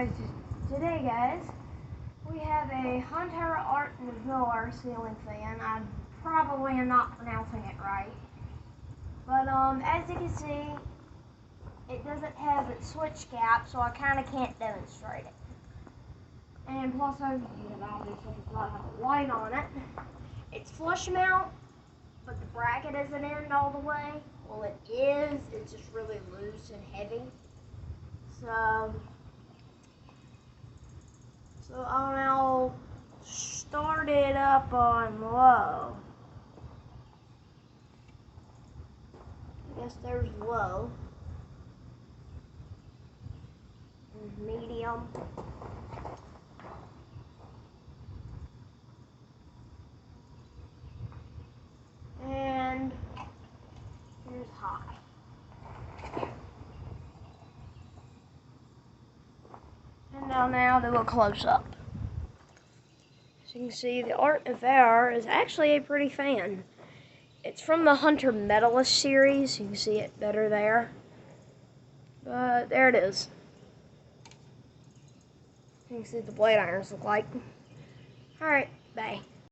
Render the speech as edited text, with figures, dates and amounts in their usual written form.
So today, guys, we have a Hunter Art Nouveau ceiling fan. I probably am not pronouncing it right, but as you can see, it doesn't have its switch cap, so I kind of can't demonstrate it. And plus, obviously, it's not have a light on it. It's flush mount, but the bracket isn't in all the way. Well, it is. It's just really loose and heavy. So I'll now start it up on low. I guess there's low. And medium. And here's high. And I'll now do a close-up. As you can see, the Art Nouveau is actually a pretty fan. It's from the Hunter Medalist series. You can see it better there. But there it is. You can see what the blade irons look like. Alright, bye.